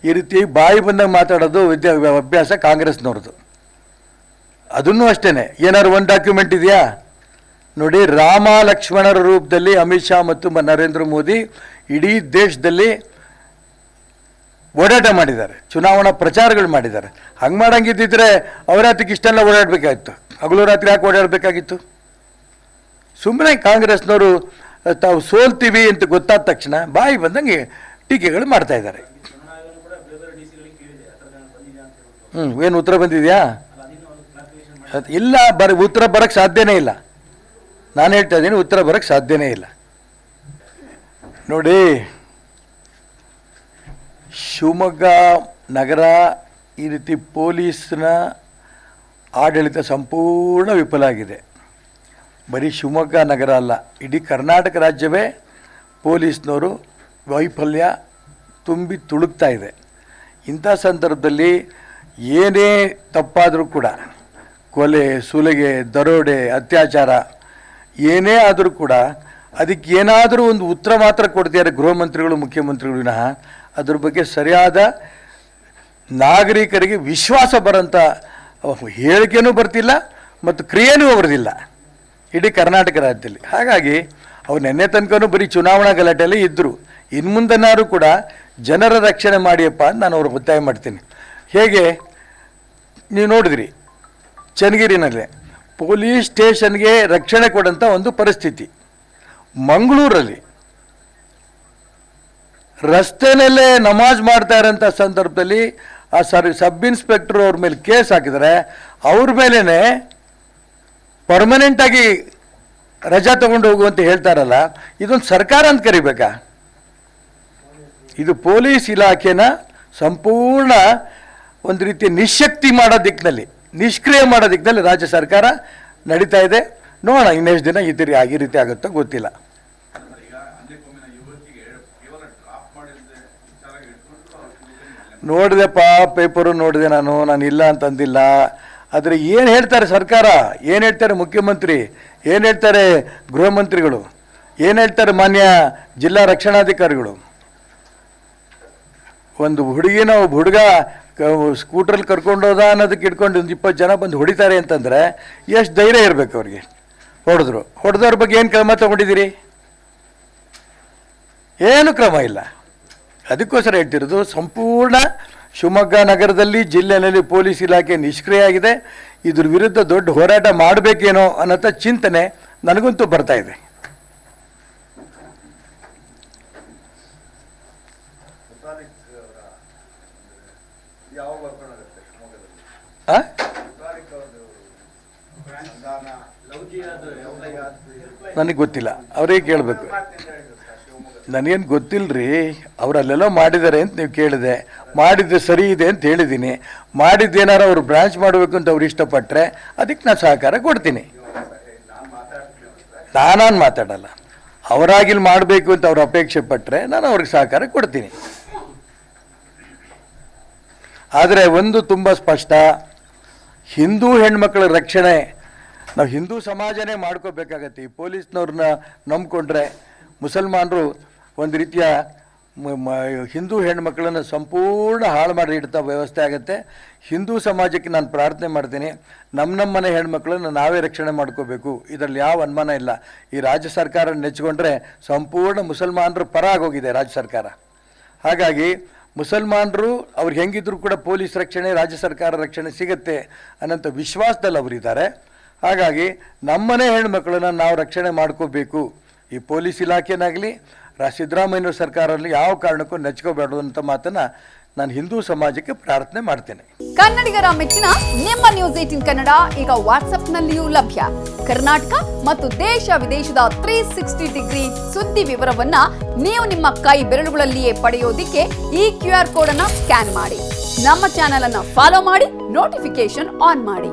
ಈ ರೀತಿ ಬಾಯಿ ಬಂದಾಗ ಮಾತಾಡೋದು ಅಭ್ಯಾಸ ಕಾಂಗ್ರೆಸ್ನವ್ರದ್ದು. ಅದನ್ನು ಅಷ್ಟೇ. ಏನಾದ್ರು ಒಂದು ಡಾಕ್ಯುಮೆಂಟ್ ಇದೆಯಾ ನೋಡಿ. ರಾಮ ಲಕ್ಷ್ಮಣರ ರೂಪದಲ್ಲಿ ಅಮಿತ್ ಶಾ ಮತ್ತು ನರೇಂದ್ರ ಮೋದಿ ಇಡೀ ದೇಶದಲ್ಲಿ ಓಡಾಟ ಮಾಡಿದ್ದಾರೆ, ಚುನಾವಣಾ ಪ್ರಚಾರಗಳು ಮಾಡಿದ್ದಾರೆ. ಹಂಗೆ ಮಾಡಂಗಿದ್ದಿದ್ರೆ ಅವರಾತಿಗೆ ಇಷ್ಟೆಲ್ಲ ಓಡಾಡಬೇಕಾಗಿತ್ತು. ಹಗಲು ರಾತ್ರಿ ಯಾಕೆ ಓಡಾಡಬೇಕಾಗಿತ್ತು? ಸುಮ್ಮನೆ ಕಾಂಗ್ರೆಸ್ನವರು ತಾವು ಸೋಲ್ತೀವಿ ಅಂತ ಗೊತ್ತಾದ ತಕ್ಷಣ ಬಾಯಿ ಬಂದಂಗೆ ಟೀಕೆಗಳು ಮಾಡ್ತಾ ಇದ್ದಾರೆ. ಏನು ಉತ್ತರ ಬಂದಿದೆಯಾ? ಇಲ್ಲ, ಉತ್ತರ ಬರೋಕ್ಕೆ ಸಾಧ್ಯನೇ ಇಲ್ಲ. ನಾನು ಹೇಳ್ತಾ ಇದ್ದೀನಿ, ಉತ್ತರ ಬರೋಕ್ಕೆ ಸಾಧ್ಯನೇ ಇಲ್ಲ. ನೋಡಿ, ಶಿವಮೊಗ್ಗ ನಗರ ಈ ರೀತಿ ಪೊಲೀಸ್ನ ಆಡಳಿತ ಸಂಪೂರ್ಣ ವಿಫಲ ಆಗಿದೆ. ಬರೀ ಶಿವಮೊಗ್ಗ ನಗರ ಅಲ್ಲ, ಇಡೀ ಕರ್ನಾಟಕ ರಾಜ್ಯವೇ ಪೊಲೀಸ್ನವರು ವೈಫಲ್ಯ ತುಂಬಿ ತುಳುಕ್ತಾ ಇದೆ. ಇಂಥ ಸಂದರ್ಭದಲ್ಲಿ ಏನೇ ತಪ್ಪಾದರೂ ಕೂಡ, ಕೊಲೆ, ಸುಲಿಗೆ, ದರೋಡೆ, ಅತ್ಯಾಚಾರ ಏನೇ ಆದರೂ ಕೂಡ ಅದಕ್ಕೆ ಏನಾದರೂ ಒಂದು ಉತ್ತರ ಮಾತ್ರ ಕೊಡ್ತಿದ್ದಾರೆ ಗೃಹ ಮಂತ್ರಿಗಳು, ಮುಖ್ಯಮಂತ್ರಿಗಳು. ವಿನಃ ಅದ್ರ ಬಗ್ಗೆ ಸರಿಯಾದ ನಾಗರಿಕರಿಗೆ ವಿಶ್ವಾಸ ಬರೋಂಥ ಹೇಳಿಕೆನೂ ಬರ್ತಿಲ್ಲ ಮತ್ತು ಕ್ರಿಯೆನೂ ಬರೋದಿಲ್ಲ ಇಡೀ ಕರ್ನಾಟಕ ರಾಜ್ಯದಲ್ಲಿ. ಹಾಗಾಗಿ ಅವ್ರು ನೆನ್ನೆ ತನಕನೂ ಬರೀ ಚುನಾವಣಾ ಗಲಾಟೆಯಲ್ಲಿ ಇದ್ದರು. ಇನ್ನು ಮುಂದೆನಾರು ಕೂಡ ಜನರ ರಕ್ಷಣೆ ಮಾಡಿಯಪ್ಪ ಅಂತ ನಾನು ಅವ್ರಿಗೆ ಒತ್ತಾಯ ಮಾಡ್ತೀನಿ. ಹೇಗೆ ನೀವು ನೋಡಿದ್ರಿ, ಚನ್ನಗಿರಿನಲ್ಲೇ ಪೊಲೀಸ್ ಸ್ಟೇಷನ್ಗೆ ರಕ್ಷಣೆ ಕೊಡೋಂಥ ಒಂದು ಪರಿಸ್ಥಿತಿ. ಮಂಗಳೂರಲ್ಲಿ ರಸ್ತೆಯಲ್ಲೇ ನಮಾಜ್ ಮಾಡ್ತಾ ಇರೋಂಥ ಸಂದರ್ಭದಲ್ಲಿ ಆ ಸಬ್ ಇನ್ಸ್ಪೆಕ್ಟರ್ ಅವ್ರ ಮೇಲೆ ಕೇಸ್ ಹಾಕಿದರೆ ಅವ್ರ ಮೇಲೇ ಪರ್ಮನೆಂಟಾಗಿ ರಜಾ ತಗೊಂಡು ಹೋಗುವಂತ ಹೇಳ್ತಾರಲ್ಲ, ಇದೊಂದು ಸರ್ಕಾರ ಅಂತ ಕರಿಬೇಕಾ? ಇದು ಪೊಲೀಸ್ ಇಲಾಖೆನ ಸಂಪೂರ್ಣ ಒಂದು ರೀತಿ ನಿಶಕ್ತಿ ಮಾಡೋ ದಿಕ್ಕಿನಲ್ಲಿ, ನಿಷ್ಕ್ರಿಯ ಮಾಡೋ ದಿಕ್ಕಿನಲ್ಲಿ ರಾಜ್ಯ ಸರ್ಕಾರ ನಡೀತಾ ಇದೆ. ನೋಡೋಣ ಇನ್ನೆಷ್ಟು ದಿನ ಈ ರೀತಿ ಆಗುತ್ತೋ ಗೊತ್ತಿಲ್ಲ. ನೋಡಿದೆಪ್ಪ, ಪೇಪರು ನೋಡಿದೆ ನಾನು ಇಲ್ಲ ಅಂತಂದಿಲ್ಲ. ಆದರೆ ಏನು ಹೇಳ್ತಾರೆ ಸರ್ಕಾರ, ಏನು ಹೇಳ್ತಾರೆ ಮುಖ್ಯಮಂತ್ರಿ, ಏನು ಹೇಳ್ತಾರೆ ಗೃಹ ಮಂತ್ರಿಗಳು, ಏನು ಹೇಳ್ತಾರೆ ಮಾನ್ಯ ಜಿಲ್ಲಾ ರಕ್ಷಣಾಧಿಕಾರಿಗಳು? ಒಂದು ಹುಡುಗಿನ ಒಬ್ಬ ಹುಡುಗ ಸ್ಕೂಟ್ರಲ್ಲಿ ಕರ್ಕೊಂಡೋದ ಅನ್ನೋದಕ್ಕೆ ಇಟ್ಕೊಂಡು ಒಂದು 20 ಜನ ಬಂದು ಹೊಡಿತಾರೆ ಅಂತಂದರೆ ಎಷ್ಟು ಧೈರ್ಯ ಇರಬೇಕು ಅವ್ರಿಗೆ? ಹೊಡೆದವ್ರ ಬಗ್ಗೆ ಏನು ಕ್ರಮ ತಗೊಂಡಿದ್ದೀರಿ? ಏನು ಕ್ರಮ ಇಲ್ಲ. ಅದಕ್ಕೋಸ್ಕರ ಹೇಳ್ತಿರೋದು, ಸಂಪೂರ್ಣ ಶಿವಮೊಗ್ಗ ನಗರದಲ್ಲಿ, ಜಿಲ್ಲೆಯಲ್ಲಿ ಪೊಲೀಸ್ ಇಲಾಖೆ ನಿಷ್ಕ್ರಿಯ ಆಗಿದೆ. ಇದ್ರ ವಿರುದ್ಧ ದೊಡ್ಡ ಹೋರಾಟ ಮಾಡಬೇಕೇನೋ ಅನ್ನೋ ಚಿಂತನೆ ನನಗಂತೂ ಬರ್ತಾ ಇದೆ. ನನಗೆ ಗೊತ್ತಿಲ್ಲ, ಅವರೇ ಕೇಳಬೇಕು. ನನಗೇನು ಗೊತ್ತಿಲ್ಲರಿ. ಅವರಲ್ಲೆಲ್ಲ ಮಾಡಿದ್ದಾರೆ ಅಂತ ನೀವು ಕೇಳಿದೆ, ಮಾಡಿದ್ದು ಸರಿ ಇದೆ ಅಂತ ಹೇಳಿದ್ದೀನಿ. ಮಾಡಿದ್ದೇನಾರು ಅವರು ಬ್ರಾಂಚ್ ಮಾಡಬೇಕು ಅಂತ ಅವ್ರು ಇಷ್ಟಪಟ್ಟರೆ ಅದಕ್ಕೆ ನಾನು ಸಹಕಾರ ಕೊಡ್ತೀನಿ. ನಾನಾನು ಮಾತಾಡಲ್ಲ. ಅವರಾಗಿಲ್ಲಿ ಮಾಡಬೇಕು ಅಂತ ಅವ್ರು ಅಪೇಕ್ಷೆ ಪಟ್ಟರೆ ನಾನು ಅವ್ರಿಗೆ ಸಹಕಾರ ಕೊಡ್ತೀನಿ. ಆದರೆ ಒಂದು ತುಂಬ ಸ್ಪಷ್ಟ, ಹಿಂದೂ ಹೆಣ್ಮಕ್ಳ ರಕ್ಷಣೆ ನಾವು ಹಿಂದೂ ಸಮಾಜನೇ ಮಾಡ್ಕೋಬೇಕಾಗತ್ತೆ. ಈ ಪೊಲೀಸ್ನವ್ರನ್ನ ನಂಬ್ಕೊಂಡ್ರೆ ಮುಸಲ್ಮಾನರು ಒಂದು ರೀತಿಯ ಹಿಂದೂ ಹೆಣ್ಮಕ್ಳನ್ನು ಸಂಪೂರ್ಣ ಹಾಳು ಮಾಡಿ ಇಡ್ತಾ ವ್ಯವಸ್ಥೆ ಆಗುತ್ತೆ. ಹಿಂದೂ ಸಮಾಜಕ್ಕೆ ನಾನು ಪ್ರಾರ್ಥನೆ ಮಾಡ್ತೀನಿ, ನಮ್ಮ ಮನೆ ಹೆಣ್ಮಕ್ಳನ್ನು ನಾವೇ ರಕ್ಷಣೆ ಮಾಡ್ಕೋಬೇಕು. ಇದರಲ್ಲಿ ಯಾವ ಅನುಮಾನ ಇಲ್ಲ. ಈ ರಾಜ್ಯ ಸರ್ಕಾರ ನೆಚ್ಚಿಕೊಂಡ್ರೆ ಸಂಪೂರ್ಣ ಮುಸಲ್ಮಾನರು ಪರ ಆಗೋಗಿದೆ ರಾಜ್ಯ ಸರ್ಕಾರ. ಹಾಗಾಗಿ ಮುಸಲ್ಮಾನರು ಅವ್ರಿಗೆ ಹೆಂಗಿದ್ರು ಕೂಡ ಪೊಲೀಸ್ ರಕ್ಷಣೆ, ರಾಜ್ಯ ಸರ್ಕಾರ ರಕ್ಷಣೆ ಸಿಗುತ್ತೆ ಅನ್ನೋಂಥ ವಿಶ್ವಾಸದಲ್ಲಿ ಅವರಿದ್ದಾರೆ. ಹಾಗಾಗಿ ನಮ್ಮನೆ ಹೆಣ್ಮಕ್ಳನ್ನ ನಾವು ರಕ್ಷಣೆ ಮಾಡ್ಕೋಬೇಕು. ಈ ಪೊಲೀಸ್ ಇಲಾಖೆನಾಗಲಿ ಸಿದ್ದರಾಮಯ್ಯನವ್ರ ಸರ್ಕಾರದಲ್ಲಿ ಯಾವ ಕಾರಣಕ್ಕೂ ನೆಚ್ಕೋಬೇಡ ಅಂತ ಮಾತನ್ನು ನಾನು ಹಿಂದೂ ಸಮಾಜಕ್ಕೆ ಪ್ರಾರ್ಥನೆ ಮಾಡ್ತೇನೆ. ಕನ್ನಡಿಗರ ಮೆಚ್ಚಿನ ನಿಮ್ಮ ನ್ಯೂಸ್ 18 ಕನ್ನಡ ಈಗ ವಾಟ್ಸ್ಆಪ್ನಲ್ಲಿಯೂ ಲಭ್ಯ. ಕರ್ನಾಟಕ ಮತ್ತು ದೇಶ ವಿದೇಶದ 360 ಡಿಗ್ರಿ ಸುದ್ದಿ ವಿವರವನ್ನ ನೀವು ನಿಮ್ಮ ಕೈ ಬೆರಳುಗಳಲ್ಲಿಯೇ ಪಡೆಯೋದಿಕ್ಕೆ ಈ QR ಕೋಡ್ ಅನ್ನು ಸ್ಕ್ಯಾನ್ ಮಾಡಿ. ನಮ್ಮ ಚಾನೆಲ್ ಅನ್ನು ಫಾಲೋ ಮಾಡಿ, ನೋಟಿಫಿಕೇಶನ್ ಆನ್ ಮಾಡಿ.